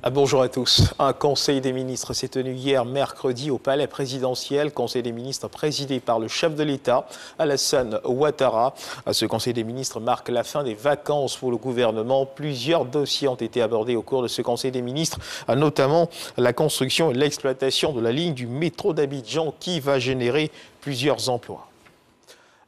Bonjour à tous. Un conseil des ministres s'est tenu hier mercredi au palais présidentiel. Conseil des ministres présidé par le chef de l'État, Alassane Ouattara. Ce conseil des ministres marque la fin des vacances pour le gouvernement. Plusieurs dossiers ont été abordés au cours de ce conseil des ministres, notamment la construction et l'exploitation de la ligne du métro d'Abidjan qui va générer plusieurs emplois.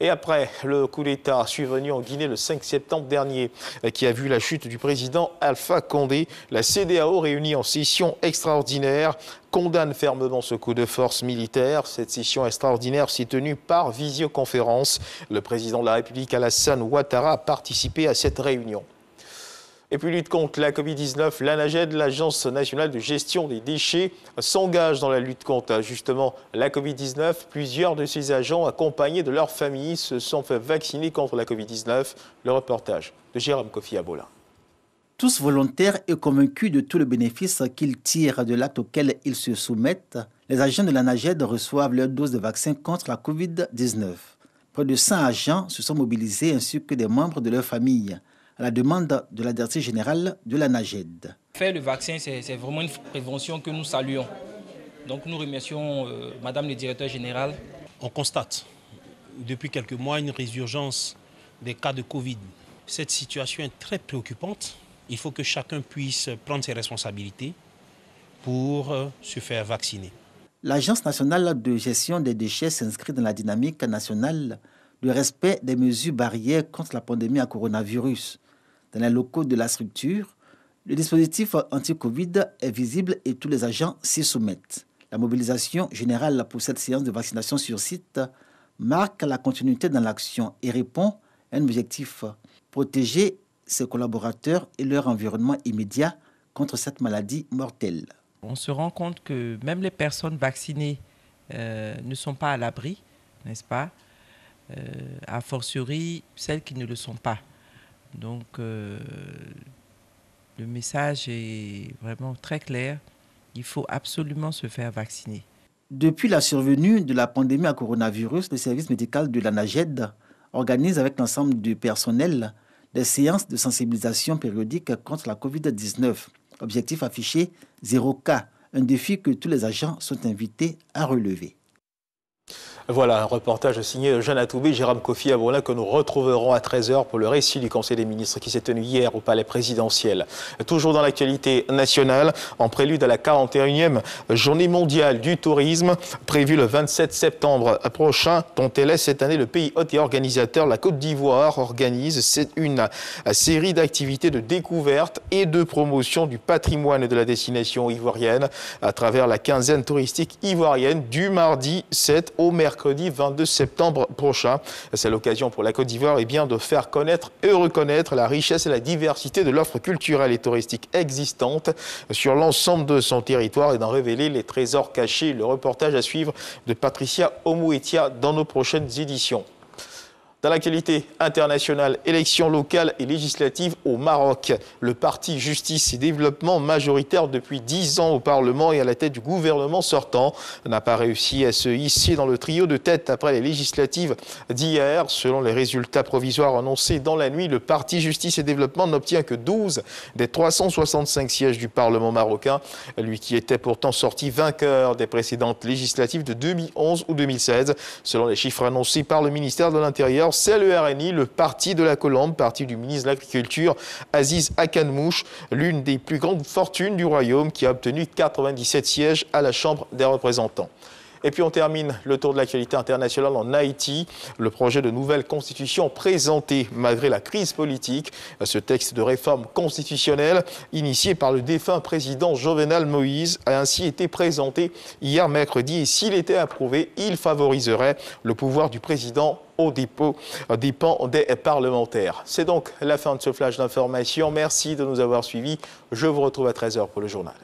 Et après le coup d'État survenu en Guinée le 5 septembre dernier, qui a vu la chute du président Alpha Condé, la CEDEAO réunie en session extraordinaire condamne fermement ce coup de force militaire. Cette session extraordinaire s'est tenue par visioconférence. Le président de la République, Alassane Ouattara, a participé à cette réunion. Et puis lutte contre la Covid-19, l'ANAGED, l'Agence nationale de gestion des déchets, s'engage dans la lutte contre justement la Covid-19. Plusieurs de ses agents, accompagnés de leurs familles, se sont fait vacciner contre la Covid-19. Le reportage de Jérôme Kofi Abola. Tous volontaires et convaincus de tout le bénéfice qu'ils tirent de l'acte auquel ils se soumettent, les agents de l'ANAGED reçoivent leur dose de vaccin contre la Covid-19. Près de 100 agents se sont mobilisés ainsi que des membres de leur famille, à la demande de la directrice générale de l'ANAGED. Faire le vaccin, c'est vraiment une prévention que nous saluons. Donc nous remercions Madame le directeur général. On constate depuis quelques mois une résurgence des cas de Covid. Cette situation est très préoccupante. Il faut que chacun puisse prendre ses responsabilités pour se faire vacciner. L'Agence nationale de gestion des déchets s'inscrit dans la dynamique nationale de respect des mesures barrières contre la pandémie à coronavirus. Dans les locaux de la structure, le dispositif anti-Covid est visible et tous les agents s'y soumettent. La mobilisation générale pour cette séance de vaccination sur site marque la continuité dans l'action et répond à un objectif: protéger ses collaborateurs et leur environnement immédiat contre cette maladie mortelle. On se rend compte que même les personnes vaccinées ne sont pas à l'abri, n'est-ce pas? A fortiori celles qui ne le sont pas. Donc le message est vraiment très clair. Il faut absolument se faire vacciner. Depuis la survenue de la pandémie à coronavirus, le service médical de l'ANAGED organise avec l'ensemble du personnel des séances de sensibilisation périodiques contre la Covid-19. Objectif affiché, 0 cas, un défi que tous les agents sont invités à relever. Voilà un reportage signé Jeanne Atoubé, Jérôme Kofi Abola, que nous retrouverons à 13h pour le récit du Conseil des ministres qui s'est tenu hier au palais présidentiel. Toujours dans l'actualité nationale, en prélude à la 41e journée mondiale du tourisme, prévue le 27 septembre prochain, dont elle est cette année le pays hôte et organisateur, la Côte d'Ivoire organise une série d'activités de découverte et de promotion du patrimoine de la destination ivoirienne à travers la quinzaine touristique ivoirienne du mardi 7 au mercredi 22 septembre prochain. C'est l'occasion pour la Côte d'Ivoire de faire connaître et reconnaître la richesse et la diversité de l'offre culturelle et touristique existante sur l'ensemble de son territoire et d'en révéler les trésors cachés. Le reportage à suivre de Patricia Omouetia dans nos prochaines éditions. Dans l'actualité internationale, élections locales et législatives au Maroc. Le parti Justice et Développement, majoritaire depuis 10 ans au Parlement et à la tête du gouvernement sortant, n'a pas réussi à se hisser dans le trio de tête après les législatives d'hier. Selon les résultats provisoires annoncés dans la nuit, le parti Justice et Développement n'obtient que 12 des 365 sièges du Parlement marocain. Lui qui était pourtant sorti vainqueur des précédentes législatives de 2011 ou 2016. Selon les chiffres annoncés par le ministère de l'Intérieur, c'est le RNI, le parti de la Colombe, parti du ministre de l'Agriculture, Aziz Akanmouche, l'une des plus grandes fortunes du royaume, qui a obtenu 97 sièges à la Chambre des représentants. Et puis on termine le tour de l'actualité internationale en Haïti. Le projet de nouvelle constitution présenté malgré la crise politique. Ce texte de réforme constitutionnelle initié par le défunt président Jovenel Moïse a ainsi été présenté hier mercredi. Et s'il était approuvé, il favoriserait le pouvoir du président au dépend des parlementaires. C'est donc la fin de ce flash d'information. Merci de nous avoir suivis. Je vous retrouve à 13h pour le journal.